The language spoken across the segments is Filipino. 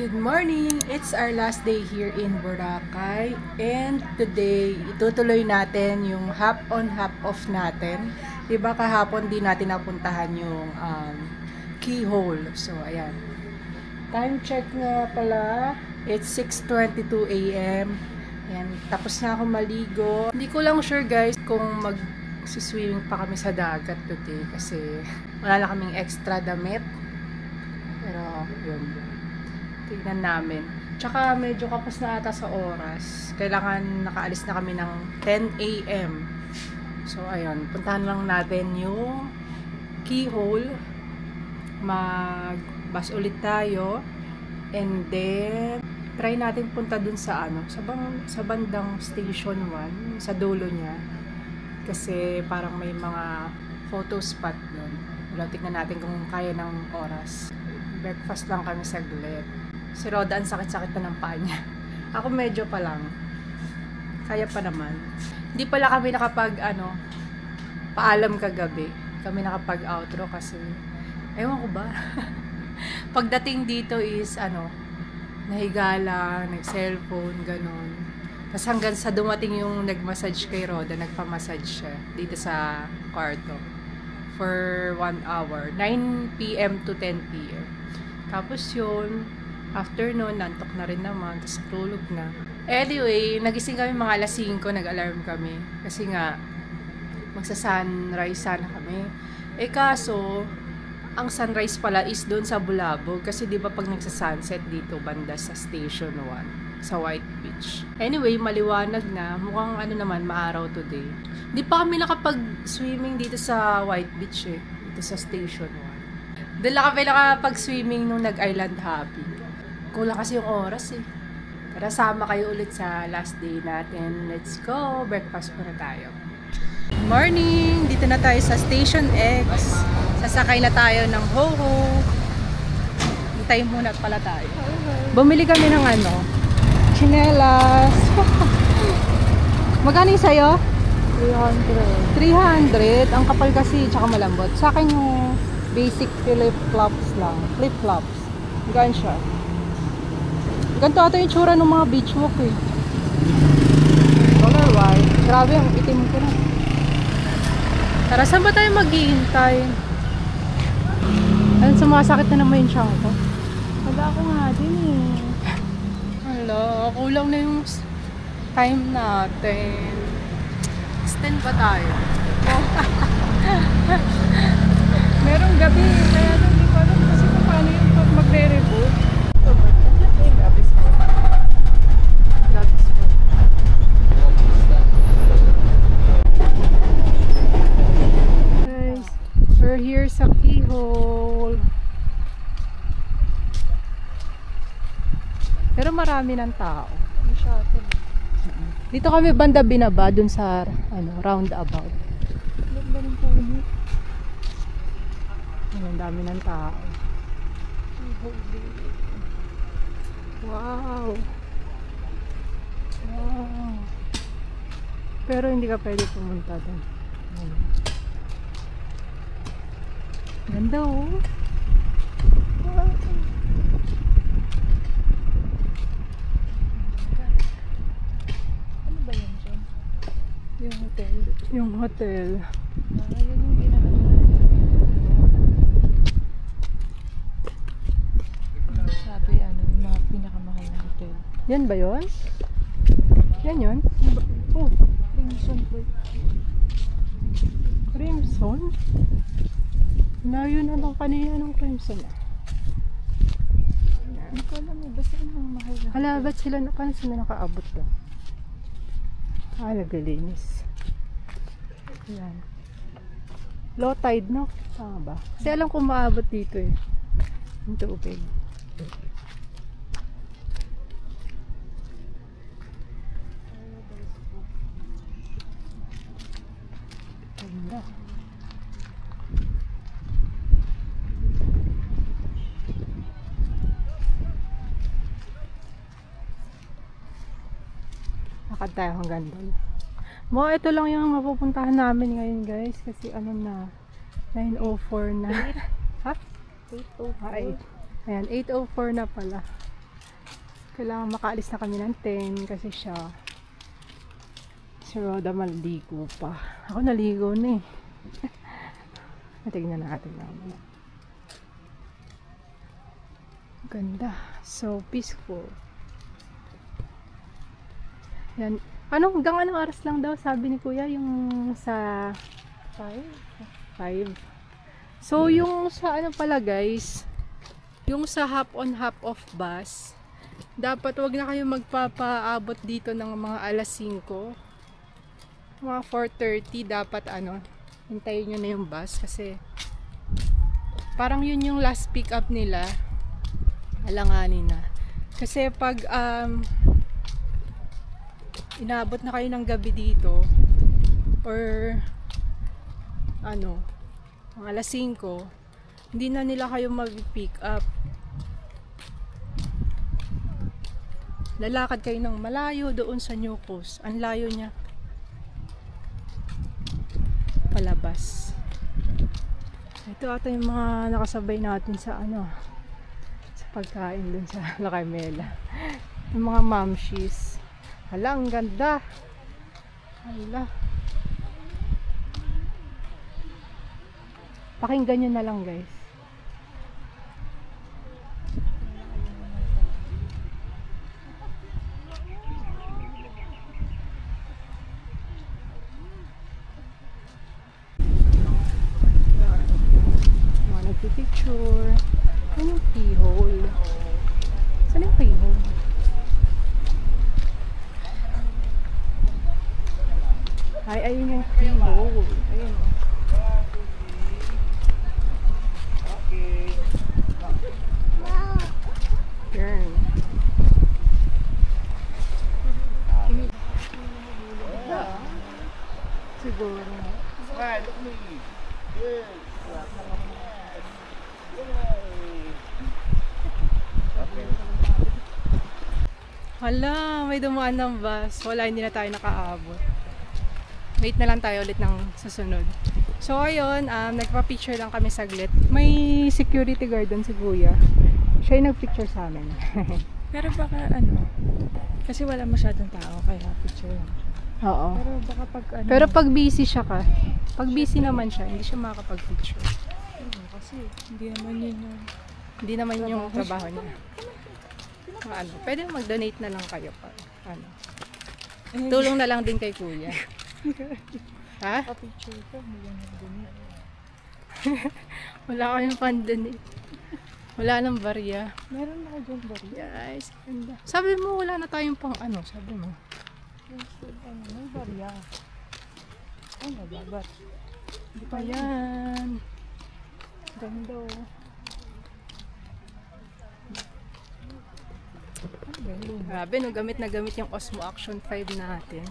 Good morning! It's our last day here in Boracay and today itutuloy natin yung half on half off natin. Diba kahapon di natin napuntahan yung keyhole. So ayan. Time check nga pala. It's 6:22 AM. Ayan, tapos na ako maligo. Hindi ko lang sure guys kung mag-swimming pa kami sa dagat today kasi wala na kaming extra damit. Pero yun. Tignan namin. Tsaka medyo kapos na ata sa oras. Kailangan nakaalis na kami ng 10 AM. So, ayun. Puntahan lang natin yung keyhole. Mag-bus ulit tayo. And then, try natin punta dun sa sa bandang station 1. Sa dulo niya. Kasi parang may mga photo spot dun. Tignan natin kung kaya ng oras. Breakfast lang kami saglit. Si Roda, ang sakit-sakit na ng paa niya. Ako medyo pa lang. Kaya pa naman. Hindi pala kami paalam kagabi. Kami nakapag-outro kasi, ewan ko ba. Pagdating dito is, nahiga lang, nag-cellphone, ganon. Tapos hanggang sa dumating yung nag-massage kay Roda, nagpa-massage siya dito sa kwarto. For 1 hour. 9 PM to 10 PM. Tapos yun, after noon, nantok na rin naman, tapos tulog na. Anyway, nagising kami mga alas 5, nag-alarm kami. Kasi nga, magsa-sunrise sana kami. Kaso, ang sunrise pala is doon sa Bulabog. Kasi di ba pag nagsa-sunset dito, banda sa Station 1, sa White Beach. Anyway, maliwanag na. Mukhang naman, maaraw today. Di pa kami nakapag-swimming dito sa White Beach dito sa Station 1. Doon lang kami nakapag-swimming nung nag-Island Happy. Kulang kasi yung oras Tara, sama kayo ulit sa last day natin. Let's go! Breakfast muna tayo. Morning! Dito na tayo sa Station X. Sasakay na tayo ng Ho-Ho. Hintayin muna pala tayo. Bumili kami ng chinelas. Magkano yung sa'yo? 300. Ang kapal kasi, tsaka malambot. Sa akin yung basic flip-flops lang. Flip-flops. Gaan siya. Ganito ata yung tsura ng mga beach walk Color white. Grabe, ang itim ko na. Tara, saan ba tayo maghihintay? Sumasakit na naman yung tiyan ko. Wala ako nga din Hala, kulang na yung time natin. Extend ba tayo? Merong gabi, kaya hindi ko alam kasi paano yung pag magre-reboot. Guys, we're here sa keyhole. Pero marami ng tao. Dito kami banda binaba dun sa roundabout. Ang dami ng tao. Wow. Wow. Pero hindi ka pwede pumunta doon. Ganda Wow. Ano ba yan dyan? Yung hotel. Yung hotel. Yun yung sabi yung mga pinakamahal na hotel. Yan ba yun? Yan yun? Oh, Crimson po. Crimson? Layo na lang kanina ng Crimson Hindi ko alam basta yung mahal na. Hala, ba't paano sila nakaabot doon? Naglilinis. Yan. Low tide, no? Tama ba? Kasi alam ko maabot dito yung tubig. Ganda. Lakad tayo hanggang doon. Ito lang yung mapupuntahan namin ngayon guys. Kasi 9:04 na. Ha? 8:04. Ayan, 8:04 na pala. Kailangan makaalis na kami ng 10 kasi siya si Roda maligo pa. Ako naligo na eh. Tignan natin naman. Ganda. So peaceful. Yan. Hanggang anong oras lang daw sabi ni Kuya yung sa 5? So yung sa ano pala guys, yung sa hop on hop off bus, dapat wag na kayo magpapaabot dito ng mga alas 5. Mga 4:30 dapat hintayin nyo na yung bus kasi parang yun yung last pick up nila. Alanganin na. Kasi pag inaabot na kayo ng gabi dito or mga alas 5, hindi na nila kayo mag-pick up. Lalakad kayo ng malayo doon sa New Coast. Ang layo niya. Palabas. Ito ata yung mga nakasabay natin sa sa pagkain dun sa La Carmela. Yung mga mamshies. Hala, ang ganda. Hala. Pakinggan nyo na lang guys. Mga nagpipicture. Ano yung keyhole? Saan yung keyhole? Ay, ayun yung keyhole. Ayun. Yan. Siguro. Hala, may dumaan ng bus. Wala, hindi na tayo nakaabot. Wait na lang tayo ulit ng susunod. So ayun, nagpa-picture lang kami saglit. May security guard doon si Kuya. Siya yung nag-picture sa amin. Pero baka kasi wala masyadong tao kaya picture lang. Oo. Pero baka pag Pero pag busy siya pag busy naman siya, hindi siya makakapag-picture. Kasi hindi naman yun yung trabaho niya. Pwede mag-donate na lang kayo pa. Tulong na lang din kay Kuya. Ha? Pa-picture ko, hindi yan nag-donate. Wala kayong pan-donate. Wala nang barya. Meron ako dyan ba rin? Guys, ganda. Sabi mo, wala na tayong pang sabi mo. May barya. Ay, nagabat. Hindi pa yan. Ayan. Ganda oh. Grabe, no, gamit na gamit yung Osmo Action 5 natin.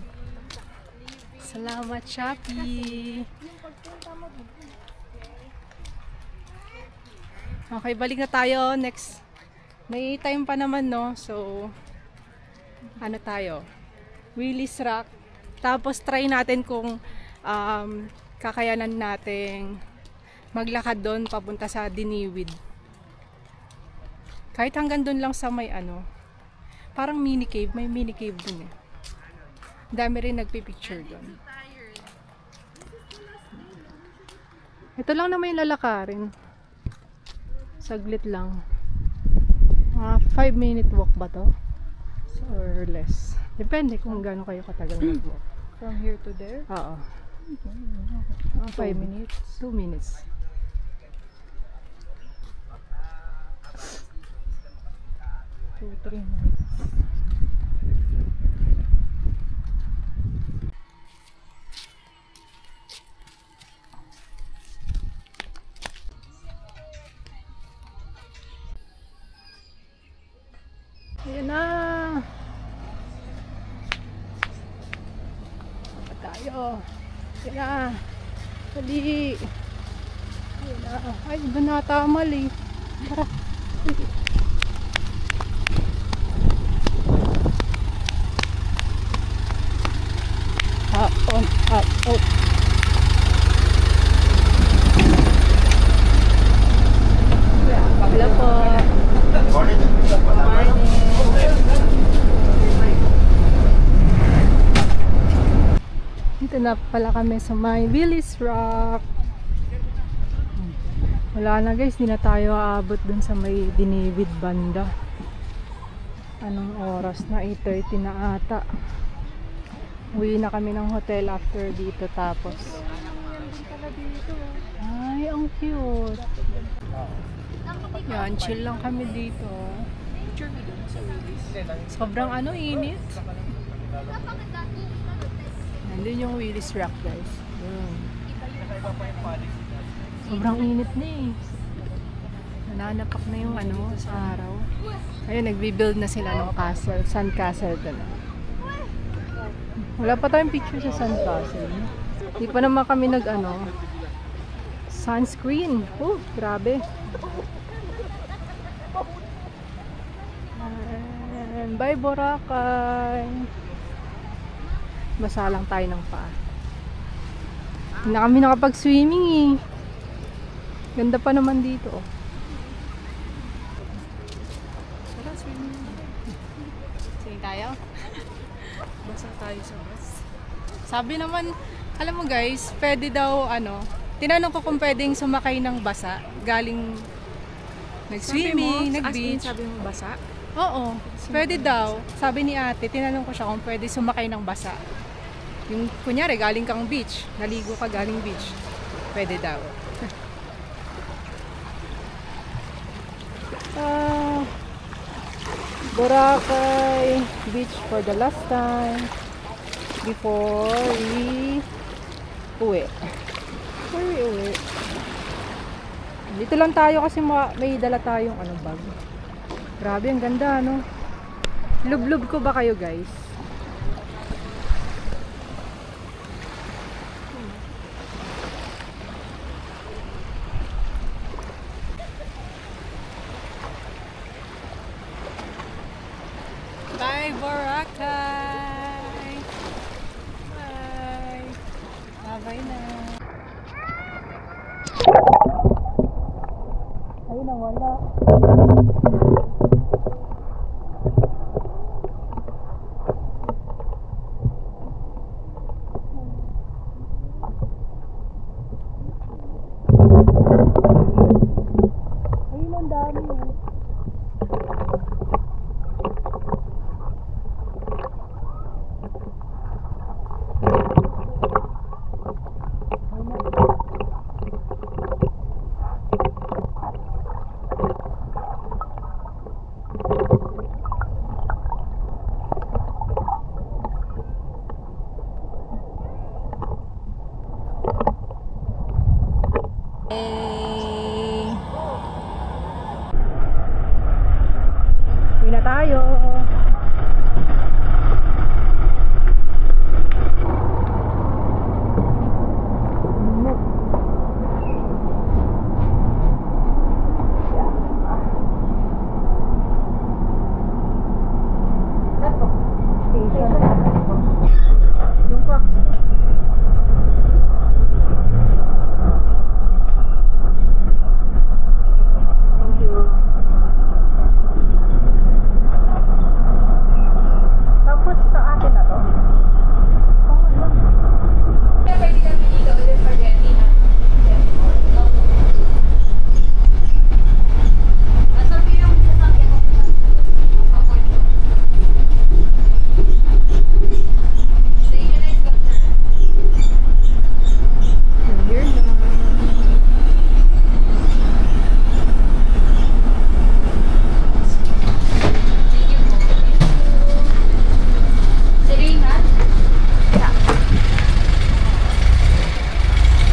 Salamat, Shopee! Okay, balik na tayo. Next. May time pa naman, no? So, tayo? Willis Rock. Tapos, try natin kung kakayanan nating maglakad doon papunta sa Diniwid. Kahit hanggang doon lang sa may parang mini cave. May mini cave doon eh. Dami rin nagpipicture doon. Ito lang naman yung lalakarin. Saglit lang. 5-minute walk ba to? Or less. Depende kung gaano kayo katagal mag-walk. From here to there? Oo. 5 minutes? 2 minutes. Two, 3 minutes. Ayan na. Sapa tayo. Ayan na. Dali. Ayan na. Ay, doon natamal eh. Tara. Hop on, hop on. Hello po. Morning. na pala kami sa may Willis Rock. Wala na guys, di na tayo aabot dun sa may Diniwid banda. Anong oras na? 8:30 na ata. Uwi na kami ng hotel after dito tapos. Ay, ang cute. Yan, chill lang kami dito. Sobrang init. Nandun yung Willis Rock guys. Sobrang init na eh. Nananapak na yung sa araw. Ayun, nagbi-build na sila ng castle, sand castle doon. Wala pa tayong picture sa sand castle. Hindi pa naman kami sunscreen. Oh, grabe. And bye Boracay. Basa lang tayo ng paa. Hindi na kami nakapag-swimming eh. Ganda pa naman dito. Tara, swimming. Swimming tayo? Basa tayo sa bus. Sabi naman, alam mo guys, pwede daw tinanong ko kung pwedeng sumakay ng basa, galing nag-swimming, nag-beach. Sabi mo basa? Oo, pwede daw. Sabi ni ate, tinanong ko siya kung pwede sumakay ng basa. Yung kunyari, galing kang beach, naligo ka galing beach, pwede daw. Boracay Beach for the last time before we uwi. Dito lang tayo kasi may dala tayong bag. Grabe, ang ganda Lub-lub ko ba kayo guys? Bye Boracay! Bye! Bye na! Ayun na, wala. Ayun, ang dami Uwi na tayo.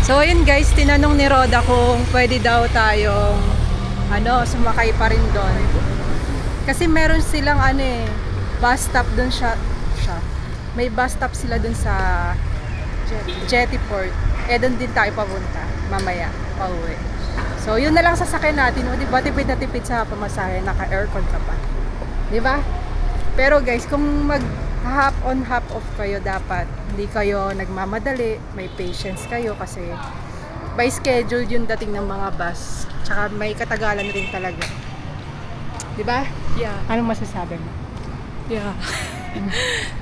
So ayun guys, tinanong ni Roda kung pwede daw tayong sumakay pa rin doon. Kasi meron silang bus stop doon siya. May bus stop sila doon sa Jetty Port. Doon din tayo papunta mamaya, pauwi. So yun na lang sasakyan natin, di ba? Tipid na tipid sa pamasahe, naka-aircon ka pa. Di ba? Pero guys, kung hop on hop off kayo, dapat hindi kayo nagmamadali, may patience kayo kasi by schedule yung dating ng mga bus, tsaka may katagalan rin talaga, di ba? Yeah. Anong masasabi mo? Yeah.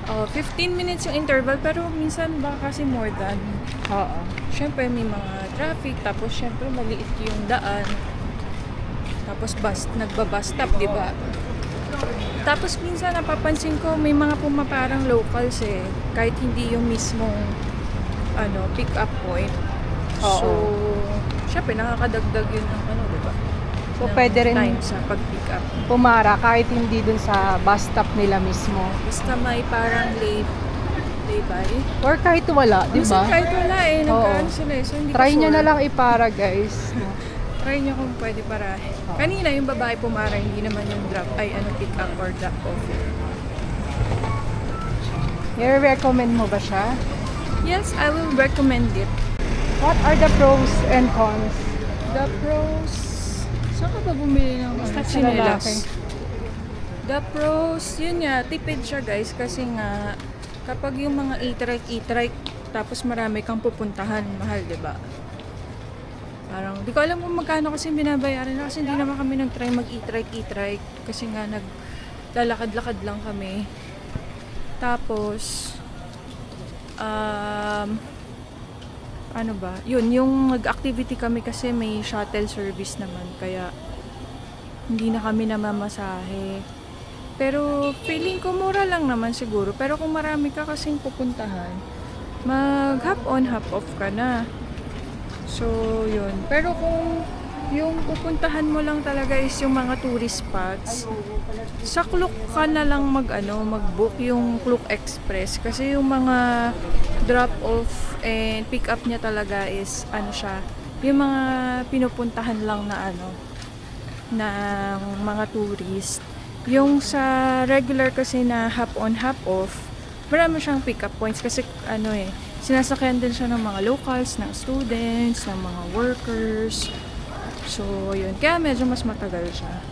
Oh, 15 minutes yung interval, pero minsan baka kasi more than. Oo. Syempre may mga traffic, tapos syempre maliit yung daan. Tapos nagbabus stop, di ba? Tapos minsan napapansin ko may mga pumaparang locals kahit hindi yung mismong pick up point. Oo. So, syempre nakakadagdag yun ng di ba? So, Ng pwede rin time sa pag-pick up. pumara kahit hindi dun sa bus stop nila mismo. Basta may parang lay-by. Or kahit wala, di Minsan ba? kahit wala nagkaan sila So, hindi ko Try nyo sure. na lang ipara, guys. Try nyo kung pwede para. Kanina yung babae pumara, hindi naman yung pick up or drop off. I-recommend mo ba siya? Yes, I will recommend it. What are the pros and cons? The pros, saan ka ba bumili ng Basta sa tsinelas? lalaki. The pros, yun nga, tipid siya guys kasi nga kapag yung mga e-trike tapos marami kang pupuntahan, mahal, diba? Parang, di ko alam kung magkano kasi binabayaran na kasi hindi naman kami nag-try mag-e-trike kasi nga naglalakad-lakad lang kami. Tapos, ano ba? Yun, yung nag-activity kami kasi may shuttle service naman kaya hindi na kami namamasahe. Pero feeling ko mura lang naman siguro. Pero kung marami ka kasing pupuntahan, mag hop on, hop off ka na. So, yun. Pero kung yung pupuntahan mo lang talaga is yung mga tourist spots, sa Klook ka na lang mag-book yung Klook Express. Kasi yung mga drop-off and pick-up niya talaga is, yung mga pinupuntahan lang na ng mga tourist. Yung sa regular kasi na hop-on, hop-off, marami siyang pick-up points kasi sinasakyan din siya ng mga locals, ng students, ng mga workers. So, yun. Kaya medyo mas matagal siya.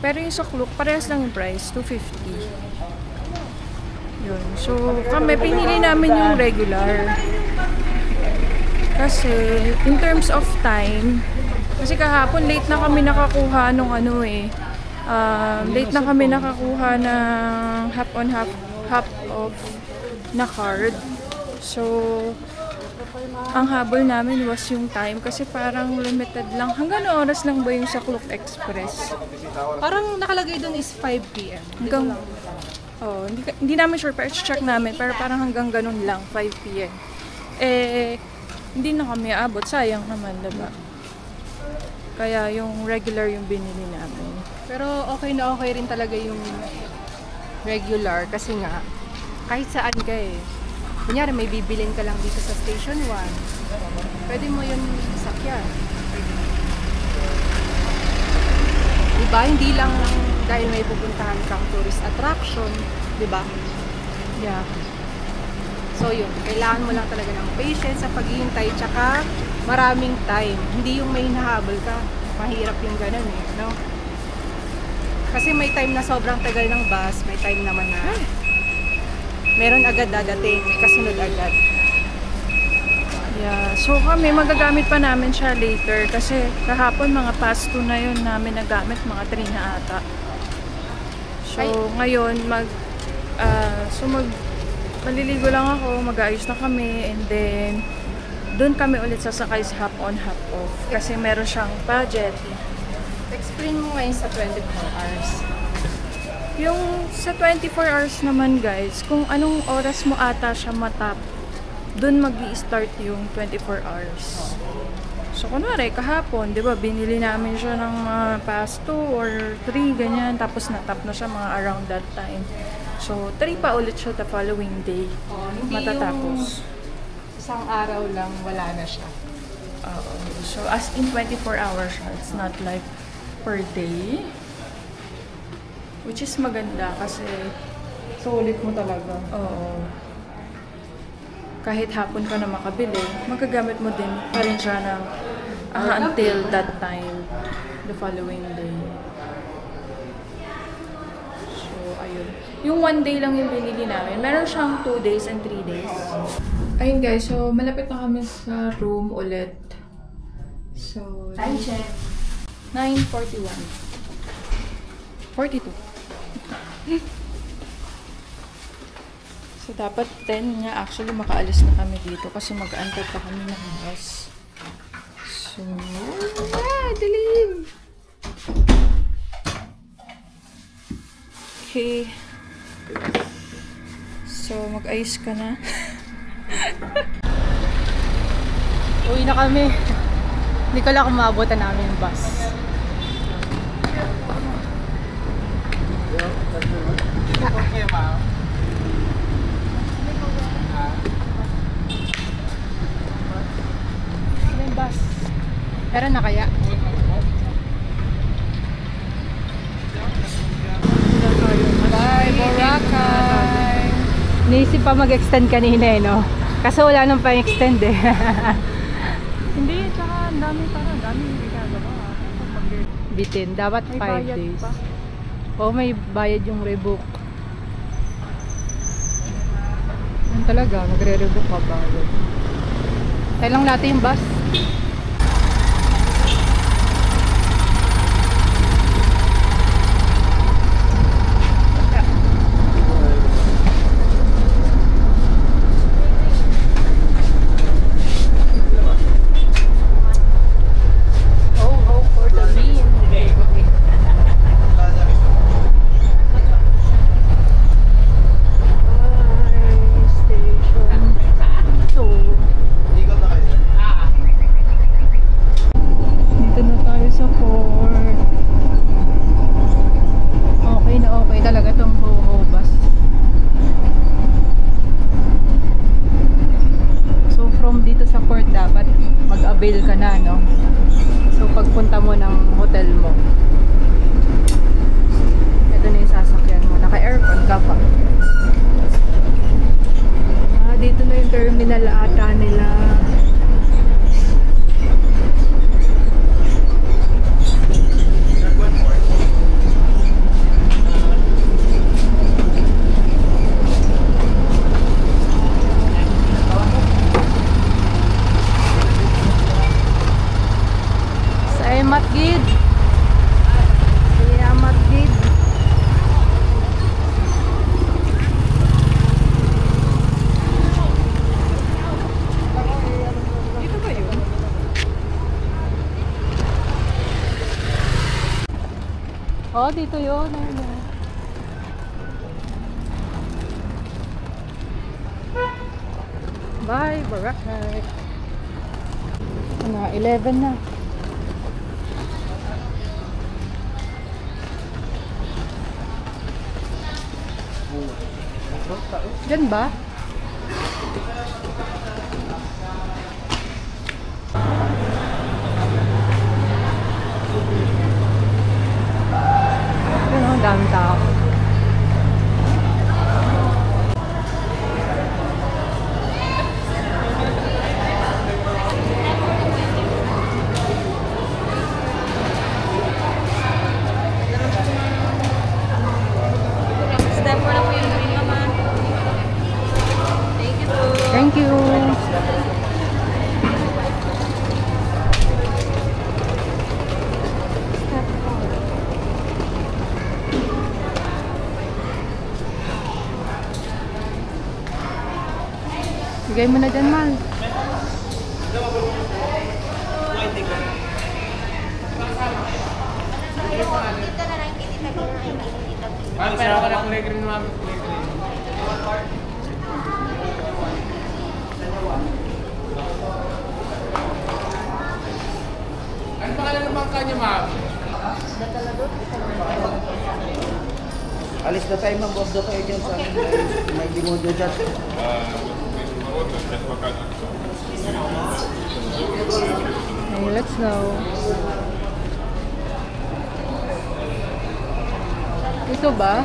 Pero yung sa Klook, parehas lang yung price, 250. Yun. So, kami, pinili namin yung regular. Kasi, in terms of time, kasi kahapon late na kami nakakuha nung late na kami nakakuha ng hop-on, hop-off na card. So, ang habol namin was yung time kasi parang limited lang. Hanggang oras lang ba yung sa Klook Express? Parang nakalagay dun is 5 p.m. Hanggang, hindi namin sure, pero check namin. Pero parang hanggang ganun lang, 5 p.m. Hindi na kami aabot. Sayang naman, diba? Kaya yung regular yung binili namin. Pero okay na okay rin talaga yung regular kasi nga kahit saan ka Kunyari may bibilin ka lang dito sa Station 1. Pwede mo yun sakyan. Diba? Hindi lang dahil may pupuntahan kang tourist attraction. Diba? Yeah. So yun, kailangan mo lang talaga ng patience sa paghihintay tsaka maraming time. Hindi yung may hinahabol ka. Mahirap yung ganun no? Kasi may time na sobrang tagal ng bus, may time naman na meron agad dadating, may kasunod agad. Yeah, so kami magagamit pa namin siya later kasi kahapon mga past 2 na yun namin nagamit, mga 3 na ata. So ngayon maliligo lang ako, mag-aayos na kami and then doon kami ulit sasakay sa hop on, hop off kasi meron siyang budget. Explain mo ngayon sa 24 hours. Yung sa 24 hours naman guys, kung anong oras mo ata siya matap, dun mag-i-start yung 24 hours. So kunwari, kahapon, di ba, binili namin siya ng past 2 or 3, ganyan, tapos natap na siya mga around that time. So 3 pa ulit siya the following day, Hindi matatapos. Yung isang araw lang, wala na siya. So as in 24 hours siya, it's not like per day. Which is maganda kasi Sulit mo talaga. oo. Kahit hapon ka na makabili, magagamit mo din pa rin siya ng until that time, the following day. So, ayun. Yung 1 day lang yung binili namin. Meron siyang 2 days and 3 days. Ayun guys, so malapit na kami sa room ulit. So, Time check. 9:41. 42. So, dapat 10 nga. Actually, makaalis na kami dito kasi mag-aantay pa kami ng bus. So, dilim! Okay. So, mag-ayos ka na. Uwi na kami. Hindi ko lang kumabutan namin yung bus. Yung bus. Pero na kaya? Bye, Boracay! Naisip pa mag-extend kanina eh, no? Kasi wala nang pa-extend eh. Hindi, tsaka ang dami ginagawa. Bitin. Dapat May 5 bayad days. pa. Oo, may bayad yung rebook. Yan talaga, magre-rebook ka bayad. Tayo lang natin yung bus. Mag-avail ka na, no? So, pagpunta mo ng hotel mo, ito na yung sasakyan mo. Naka-aircon ka pa. Dito na yung terminal ata nila. Matgid. Kaya Matgid. Dito ba yun? Oh, dito yun. Bye, Boracay. Ano, 11 na. Diyan ba? Yun, ang daming tao. Thank you. Bigay mo na dyan, Mal. Pero ako na kulay green, ma'am. Ano pangalan ng bangka niya, ma'am? Alis na tayo, ma'am. Boss na tayo dyan sa amin. May demodo dyan. Okay, let's go. Ito ba?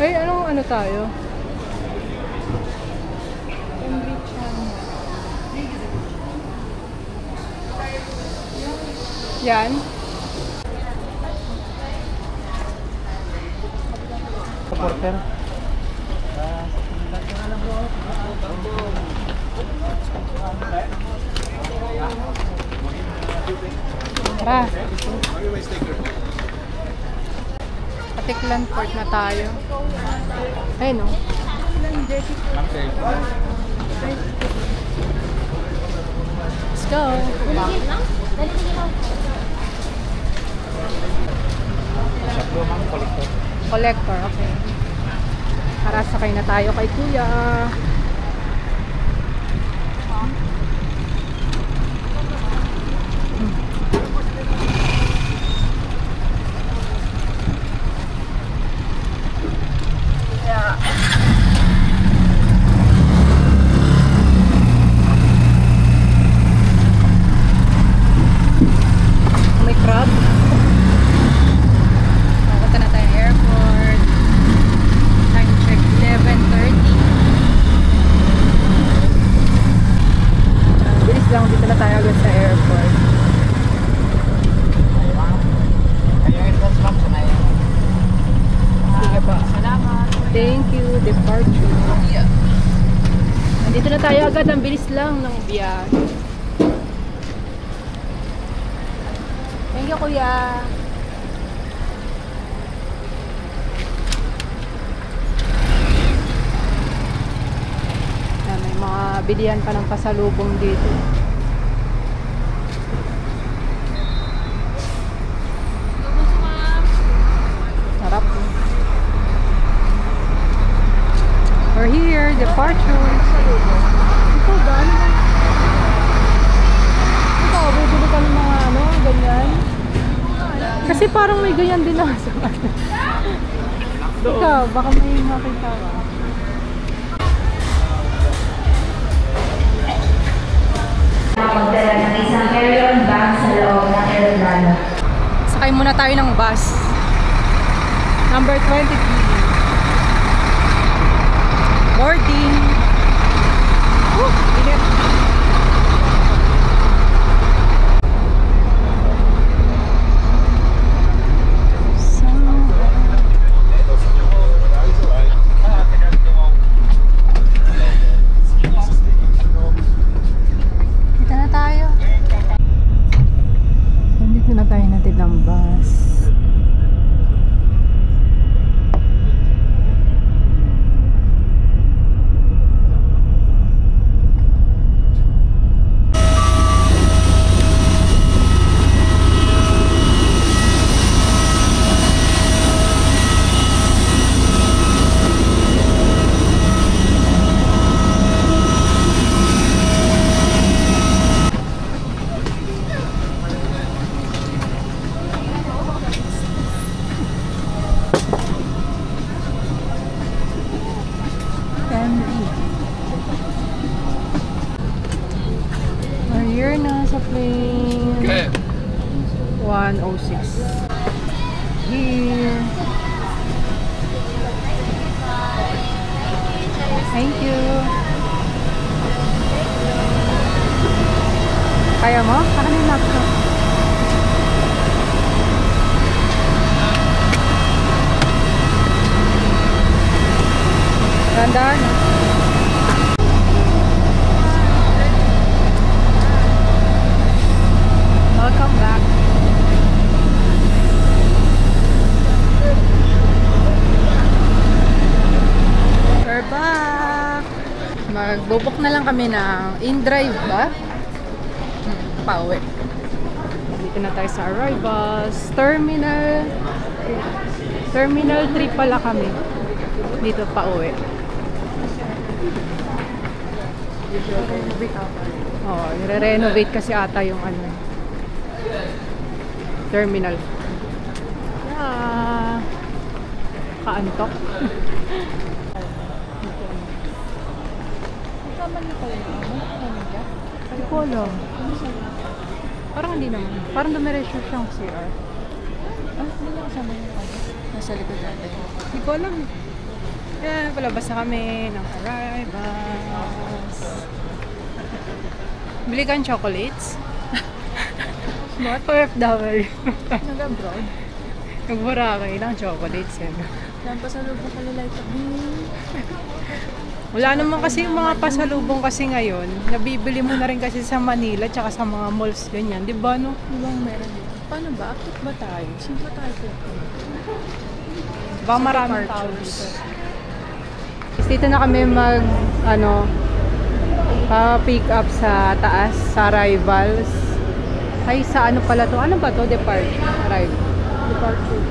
Hey, anong ano tayo? Yan. Supporter. Tara. Patiklan Port na tayo. Ayun, no? Ma'am, sir. Let's go. Sa blue, ma'am, collector. Collector, okay. Para sakay na tayo kay Kuya. May crowd. Papunta na tayo airport. Time check 11:30. Bilis lang, dito na tayo agad sa airport. Sige pa. Salamat. Thank you. Departure. Nandito na tayo agad. Ang bilis lang ng biyahe. Thank you, Kuya. May mga bilihan pa ng pasalubong dito. Sarap. We're here, departure. Ito, gano'n? Ito, bibili ka ng mga ano, ganyan. Kasi parang may ganyan din ako sa ano. Ikaw, baka may makita ka. Magdala ng isang carry-on bag sa loob ng aeroplano. Sakay muna tayo ng bus. Number 23. Boarding. Init. Kita na tayo. Nandito na tayo natin ng bus. We're here na sa plane. Okay. 106. Here. Thank you. Kaya mo? Parang yung laptop. Ganda, no? Welcome back. We're back. Magbubok na lang kami ng in-drive ba? Pauwi. Dito na tayo sa arrivals. Terminal 3 pala kami. Dito pauwi. Oh, nire-renovate kasi ata yung ano. Terminal. Yeah. Kaantok. Hindi ko alam. Parang hindi naman. Parang dumiretso siyang CR. Hindi lang kasama yung ano. Nasa likod natin. Hindi ko alam. Yan, palabas na kami ng arrivals. Bili kang chocolates? What? OFW. Nag-abroad. Nag-Boracay ng chocolates yan. Pasalubong ka nila ito. Wala naman kasi yung mga pasalubong kasi ngayon. Nabibili mo na rin kasi sa Manila tsaka sa mga malls ganyan. Di ba no? Ibang meron dito. Paano ba? Akit ba tayo? Sino ba tayo po? Baka maraming tao dito. dito na kami pick up sa taas, sa arrivals. Ay, sa ano pala to? Ano ba to? Departure. Departure.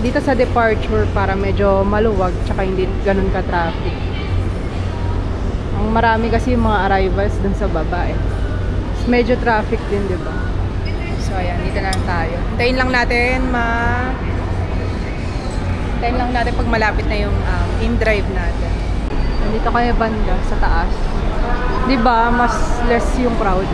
Dito sa departure para medyo maluwag tsaka hindi ganun ka-traffic. Ang marami kasi yung mga arrivals dun sa baba eh. Medyo traffic din, di ba? So, ayan. Dito na lang tayo. Hintayin lang natin pag malapit na yung in-drive natin. Nandito kaya banda sa taas. Di ba? Mas less yung crowd.